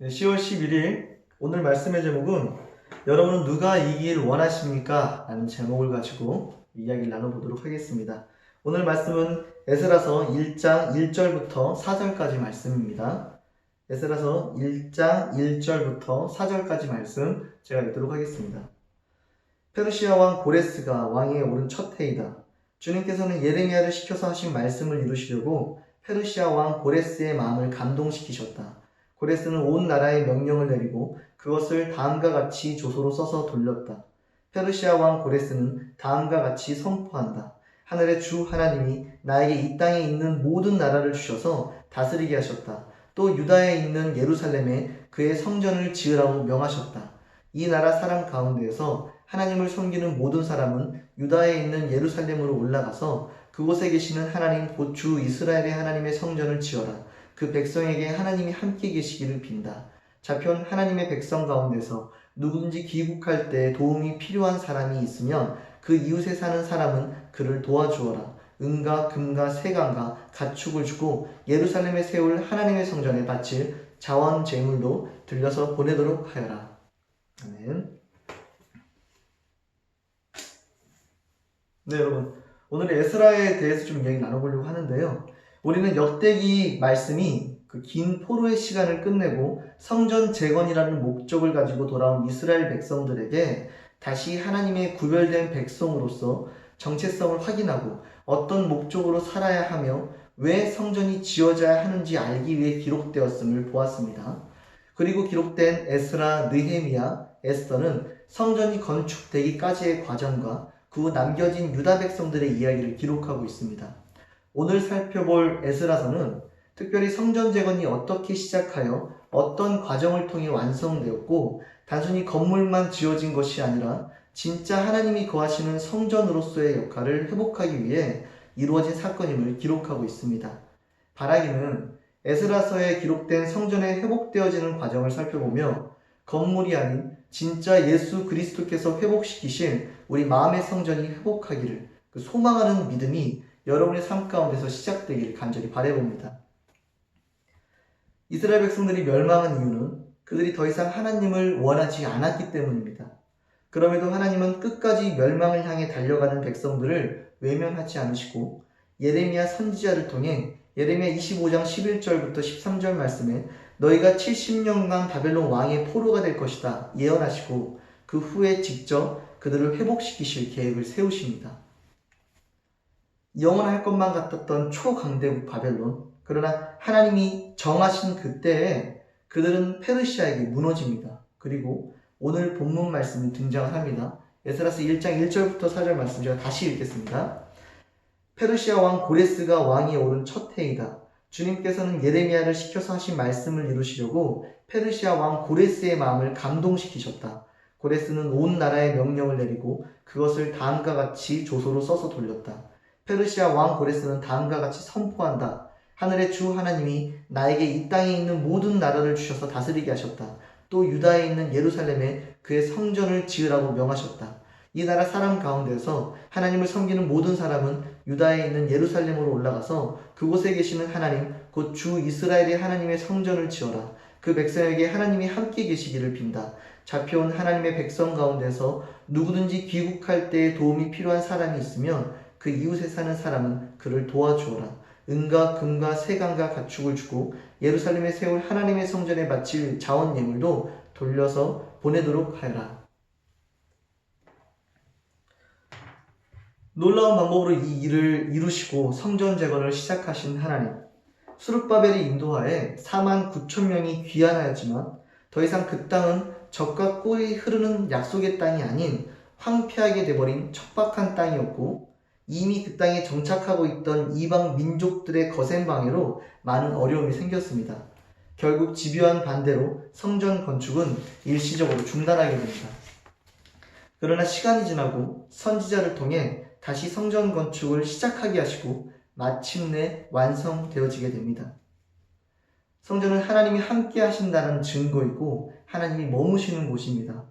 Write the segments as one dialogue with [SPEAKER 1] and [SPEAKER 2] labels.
[SPEAKER 1] 10월 11일 오늘 말씀의 제목은 여러분은 누가 이기길 원하십니까? 라는 제목을 가지고 이야기를 나눠보도록 하겠습니다. 오늘 말씀은 에스라서 1장 1절부터 4절까지 말씀입니다. 에스라서 1장 1절부터 4절까지 말씀 제가 읽도록 하겠습니다. 페르시아 왕 고레스가 왕위에 오른 첫 해이다. 주님께서는 예레미야를 시켜서 하신 말씀을 이루시려고 페르시아 왕 고레스의 마음을 감동시키셨다. 고레스는 온 나라에 명령을 내리고 그것을 다음과 같이 조서로 써서 돌렸다. 페르시아 왕 고레스는 다음과 같이 선포한다. 하늘의 주 하나님이 나에게 이 땅에 있는 모든 나라를 주셔서 다스리게 하셨다. 또 유다에 있는 예루살렘에 그의 성전을 지으라고 명하셨다. 이 나라 사람 가운데에서 하나님을 섬기는 모든 사람은 유다에 있는 예루살렘으로 올라가서 그곳에 계시는 하나님 곧 주 이스라엘의 하나님의 성전을 지어라. 그 백성에게 하나님이 함께 계시기를 빈다. 좌편 하나님의 백성 가운데서 누구든지 귀국할 때 도움이 필요한 사람이 있으면 그 이웃에 사는 사람은 그를 도와주어라. 은과 금과 세강과 가축을 주고 예루살렘에 세울 하나님의 성전에 바칠 자원 제물도 들려서 보내도록 하여라. 아멘. 네, 여러분. 오늘 에스라에 대해서 좀 이야기 나눠보려고 하는데요. 우리는 역대기 말씀이 그 긴 포로의 시간을 끝내고 성전 재건이라는 목적을 가지고 돌아온 이스라엘 백성들에게 다시 하나님의 구별된 백성으로서 정체성을 확인하고 어떤 목적으로 살아야 하며 왜 성전이 지어져야 하는지 알기 위해 기록되었음을 보았습니다. 그리고 기록된 에스라, 느헤미야, 에스더는 성전이 건축되기까지의 과정과 그 후 남겨진 유다 백성들의 이야기를 기록하고 있습니다. 오늘 살펴볼 에스라서는 특별히 성전 재건이 어떻게 시작하여 어떤 과정을 통해 완성되었고 단순히 건물만 지어진 것이 아니라 진짜 하나님이 거하시는 성전으로서의 역할을 회복하기 위해 이루어진 사건임을 기록하고 있습니다. 바라기는 에스라서에 기록된 성전의 회복되어지는 과정을 살펴보며 건물이 아닌 진짜 예수 그리스도께서 회복시키신 우리 마음의 성전이 회복하기를 그 소망하는 믿음이 여러분의 삶 가운데서 시작되기를 간절히 바라봅니다. 이스라엘 백성들이 멸망한 이유는 그들이 더 이상 하나님을 원하지 않았기 때문입니다. 그럼에도 하나님은 끝까지 멸망을 향해 달려가는 백성들을 외면하지 않으시고 예레미야 선지자를 통해 예레미야 25장 11절부터 13절 말씀에 너희가 70년간 바벨론 왕의 포로가 될 것이다 예언하시고 그 후에 직접 그들을 회복시키실 계획을 세우십니다. 영원할 것만 같았던 초강대국 바벨론, 그러나 하나님이 정하신 그때에 그들은 페르시아에게 무너집니다. 그리고 오늘 본문 말씀이 등장합니다. 에스라서 1장 1절부터 4절 말씀 제가 다시 읽겠습니다. 페르시아 왕 고레스가 왕위에 오른 첫 해이다. 주님께서는 예레미야를 시켜서 하신 말씀을 이루시려고 페르시아 왕 고레스의 마음을 감동시키셨다. 고레스는 온 나라에 명령을 내리고 그것을 다음과 같이 조서로 써서 돌렸다. 페르시아 왕 고레스는 다음과 같이 선포한다. 하늘의 주 하나님이 나에게 이 땅에 있는 모든 나라를 주셔서 다스리게 하셨다. 또 유다에 있는 예루살렘에 그의 성전을 지으라고 명하셨다. 이 나라 사람 가운데서 하나님을 섬기는 모든 사람은 유다에 있는 예루살렘으로 올라가서 그곳에 계시는 하나님 곧 주 이스라엘의 하나님의 성전을 지어라. 그 백성에게 하나님이 함께 계시기를 빈다. 잡혀온 하나님의 백성 가운데서 누구든지 귀국할 때 도움이 필요한 사람이 있으면 그 이웃에 사는 사람은 그를 도와주어라. 은과 금과 세강과 가축을 주고 예루살렘에 세울 하나님의 성전에 바칠 자원 예물도 돌려서 보내도록 하여라. 놀라운 방법으로 이 일을 이루시고 성전 재건을 시작하신 하나님. 수룹바벨의 인도하에 4만 9천 명이 귀환하였지만 더 이상 그 땅은 젖과 꿀이 흐르는 약속의 땅이 아닌 황폐하게 돼버린 척박한 땅이었고 이미 그 땅에 정착하고 있던 이방 민족들의 거센 방해로 많은 어려움이 생겼습니다. 결국 집요한 반대로 성전 건축은 일시적으로 중단하게 됩니다. 그러나 시간이 지나고 선지자를 통해 다시 성전 건축을 시작하게 하시고 마침내 완성되어지게 됩니다. 성전은 하나님이 함께 하신다는 증거이고 하나님이 머무시는 곳입니다.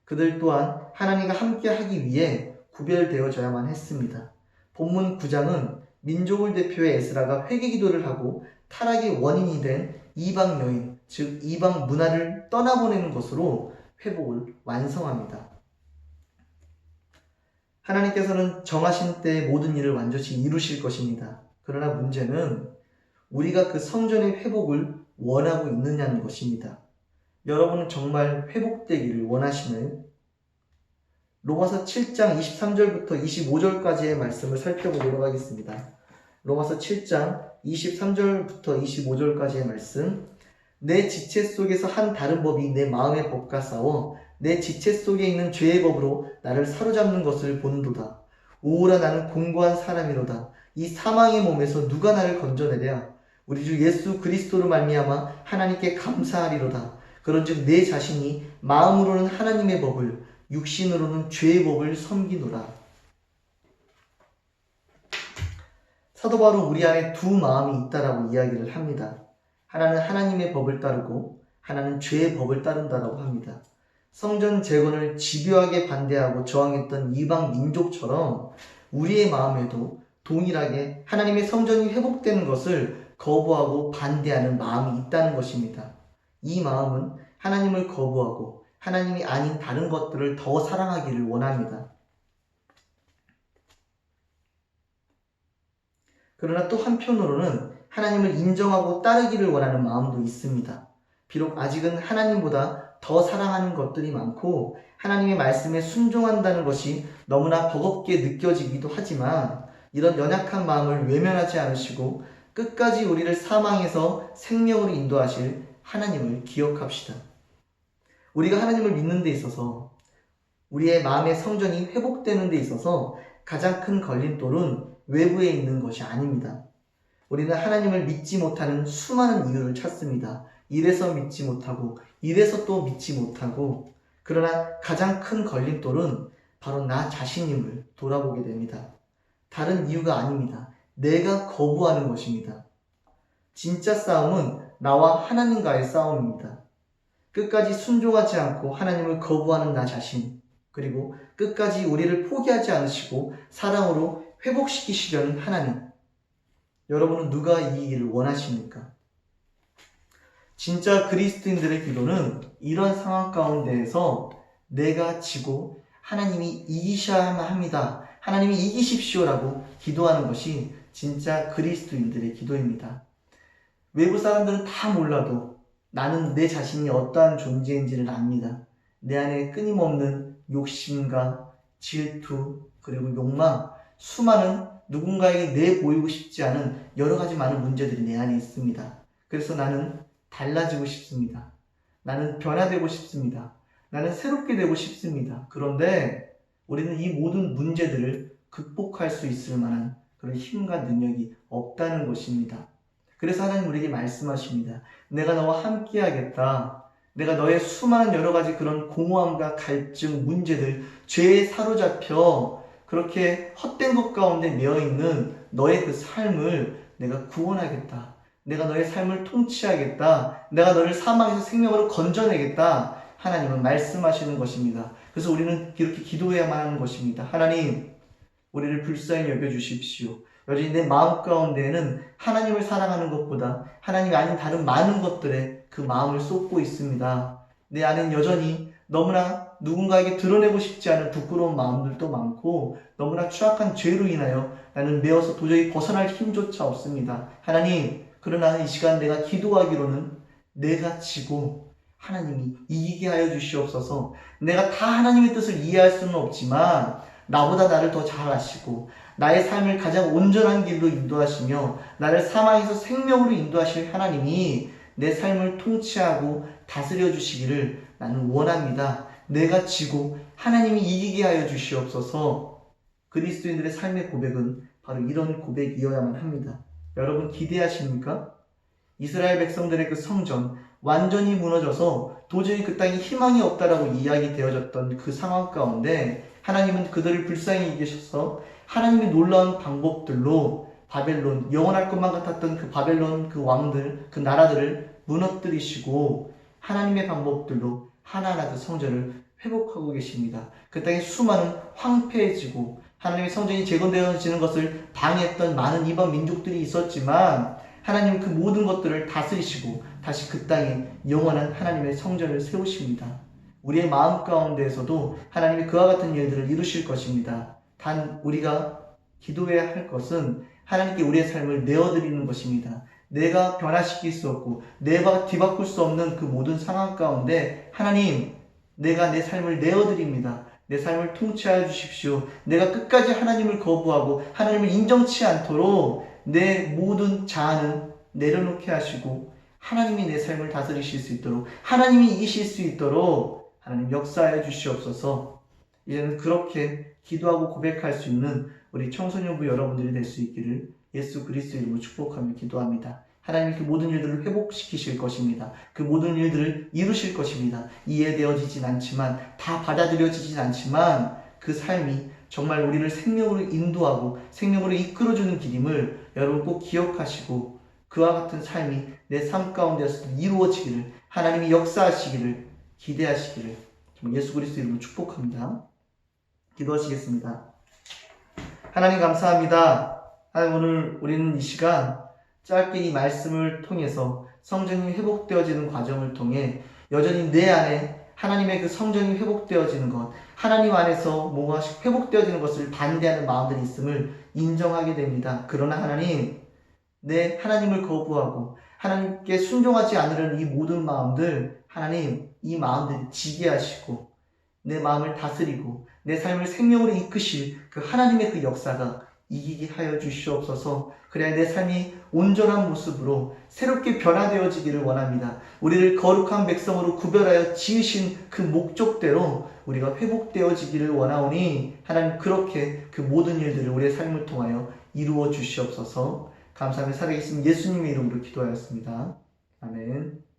[SPEAKER 1] 그들 또한 하나님과 함께 하기 위해 구별되어져야만 했습니다. 본문 9장은 민족을 대표해 에스라가 회개기도를 하고 타락의 원인이 된 이방 여인 즉 이방 문화를 떠나보내는 것으로 회복을 완성합니다. 하나님께서는 정하신 때에 모든 일을 완전히 이루실 것입니다. 그러나 문제는 우리가 그 성전의 회복을 원하고 있느냐는 것입니다. 여러분은 정말 회복되기를 원하시나요? 로마서 7장 23절부터 25절까지의 말씀을 살펴보도록 하겠습니다. 로마서 7장 23절부터 25절까지의 말씀. 내 지체 속에서 한 다른 법이 내 마음의 법과 싸워 내 지체 속에 있는 죄의 법으로 나를 사로잡는 것을 보는도다. 오라 나는 공고한 사람이로다. 이 사망의 몸에서 누가 나를 건져내랴. 우리 주 예수 그리스도로 말미암아 하나님께 감사하리로다. 그런즉 내 자신이 마음으로는 하나님의 법을 육신으로는 죄의 법을 섬기노라. 사도 바울은 우리 안에 두 마음이 있다라고 이야기를 합니다. 하나는 하나님의 법을 따르고 하나는 죄의 법을 따른다라고 합니다. 성전 재건을 집요하게 반대하고 저항했던 이방 민족처럼 우리의 마음에도 동일하게 하나님의 성전이 회복되는 것을 거부하고 반대하는 마음이 있다는 것입니다. 이 마음은 하나님을 거부하고 하나님이 아닌 다른 것들을 더 사랑하기를 원합니다. 그러나 또 한편으로는 하나님을 인정하고 따르기를 원하는 마음도 있습니다. 비록 아직은 하나님보다 더 사랑하는 것들이 많고 하나님의 말씀에 순종한다는 것이 너무나 버겁게 느껴지기도 하지만 이런 연약한 마음을 외면하지 않으시고 끝까지 우리를 사망에서 생명으로 인도하실 하나님을 기억합시다. 우리가 하나님을 믿는 데 있어서 우리의 마음의 성전이 회복되는 데 있어서 가장 큰 걸림돌은 외부에 있는 것이 아닙니다. 우리는 하나님을 믿지 못하는 수많은 이유를 찾습니다. 이래서 믿지 못하고 이래서 또 믿지 못하고 그러나 가장 큰 걸림돌은 바로 나 자신임을 돌아보게 됩니다. 다른 이유가 아닙니다. 내가 거부하는 것입니다. 진짜 싸움은 나와 하나님과의 싸움입니다. 끝까지 순종하지 않고 하나님을 거부하는 나 자신, 그리고 끝까지 우리를 포기하지 않으시고 사랑으로 회복시키시려는 하나님. 여러분은 누가 이기기를 원하십니까? 진짜 그리스도인들의 기도는 이런 상황 가운데에서 내가 지고 하나님이 이기셔야만 합니다. 하나님이 이기십시오라고 기도하는 것이 진짜 그리스도인들의 기도입니다. 외부 사람들은 다 몰라도 나는 내 자신이 어떠한 존재인지를 압니다. 내 안에 끊임없는 욕심과 질투 그리고 욕망, 수많은 누군가에게 내보이고 싶지 않은 여러 가지 많은 문제들이 내 안에 있습니다. 그래서 나는 달라지고 싶습니다. 나는 변화되고 싶습니다. 나는 새롭게 되고 싶습니다. 그런데 우리는 이 모든 문제들을 극복할 수 있을 만한 그런 힘과 능력이 없다는 것입니다. 그래서 하나님 우리에게 말씀하십니다. 내가 너와 함께 하겠다. 내가 너의 수많은 여러 가지 그런 공허함과 갈증, 문제들, 죄에 사로잡혀 그렇게 헛된 것 가운데 매여있는 너의 그 삶을 내가 구원하겠다. 내가 너의 삶을 통치하겠다. 내가 너를 사망에서 생명으로 건져내겠다. 하나님은 말씀하시는 것입니다. 그래서 우리는 이렇게 기도해야만 하는 것입니다. 하나님, 우리를 불쌍히 여겨주십시오. 여전히 내 마음 가운데에는 하나님을 사랑하는 것보다 하나님이 아닌 다른 많은 것들에 그 마음을 쏟고 있습니다. 내 안엔 여전히 너무나 누군가에게 드러내고 싶지 않은 부끄러운 마음들도 많고 너무나 추악한 죄로 인하여 나는 매어서 도저히 벗어날 힘조차 없습니다. 하나님, 그러나 이 시간 내가 기도하기로는 내가 지고 하나님이 이기게 하여 주시옵소서. 내가 다 하나님의 뜻을 이해할 수는 없지만 나보다 나를 더 잘 아시고 나의 삶을 가장 온전한 길로 인도하시며 나를 사망에서 생명으로 인도하실 하나님이 내 삶을 통치하고 다스려 주시기를 나는 원합니다. 내가 지고 하나님이 이기게 하여 주시옵소서. 그리스도인들의 삶의 고백은 바로 이런 고백이어야만 합니다. 여러분 기대하십니까? 이스라엘 백성들의 그 성전 완전히 무너져서 도저히 그 땅에 희망이 없다라고 이야기되어졌던 그 상황 가운데 하나님은 그들을 불쌍히 여기셔서 하나님의 놀라운 방법들로 바벨론, 영원할 것만 같았던 그 바벨론 그 왕들, 그 나라들을 무너뜨리시고 하나님의 방법들로 하나하나 그 성전을 회복하고 계십니다. 그 땅에 수많은 황폐해지고 하나님의 성전이 재건되어지는 것을 방해했던 많은 이방 민족들이 있었지만 하나님은 그 모든 것들을 다스리시고 다시 그 땅에 영원한 하나님의 성전을 세우십니다. 우리의 마음 가운데에서도 하나님이 그와 같은 일들을 이루실 것입니다. 단 우리가 기도해야 할 것은 하나님께 우리의 삶을 내어드리는 것입니다. 내가 변화시킬 수 없고 내가 뒤바꿀 수 없는 그 모든 상황 가운데 하나님, 내가 내 삶을 내어드립니다. 내 삶을 통치하여 주십시오. 내가 끝까지 하나님을 거부하고 하나님을 인정치 않도록 내 모든 자아는 내려놓게 하시고 하나님이 내 삶을 다스리실 수 있도록, 하나님이 이기실 수 있도록 하나님 역사하여 주시옵소서. 이제는 그렇게 기도하고 고백할 수 있는 우리 청소년부 여러분들이 될 수 있기를 예수 그리스도 이름으로 축복하며 기도합니다. 하나님이 그 모든 일들을 회복시키실 것입니다. 그 모든 일들을 이루실 것입니다. 이해되어지진 않지만, 다 받아들여지진 않지만 그 삶이 정말 우리를 생명으로 인도하고 생명으로 이끌어주는 길임을 여러분 꼭 기억하시고, 그와 같은 삶이 내 삶 가운데서 이루어지기를, 하나님이 역사하시기를 기대하시기를 정말 예수 그리스도 이름으로 축복합니다. 기도하시겠습니다. 하나님 감사합니다. 하나님, 오늘 우리는 이 시간 짧게 이 말씀을 통해서 성전이 회복되어지는 과정을 통해 여전히 내 안에 하나님의 그 성전이 회복되어지는 것, 하나님 안에서 뭐가 회복되어지는 것을 반대하는 마음들이 있음을 인정하게 됩니다. 그러나 하나님, 내 하나님을 거부하고 하나님께 순종하지 않으려는 이 모든 마음들, 하나님 이 마음들을 지게 하시고 내 마음을 다스리고 내 삶을 생명으로 이끄실 그 하나님의 그 역사가 이기게 하여 주시옵소서. 그래야 내 삶이 온전한 모습으로 새롭게 변화되어지기를 원합니다. 우리를 거룩한 백성으로 구별하여 지으신 그 목적대로 우리가 회복되어지기를 원하오니 하나님, 그렇게 그 모든 일들을 우리의 삶을 통하여 이루어 주시옵소서. 감사하며 살아계신 예수님의 이름으로 기도하였습니다. 아멘.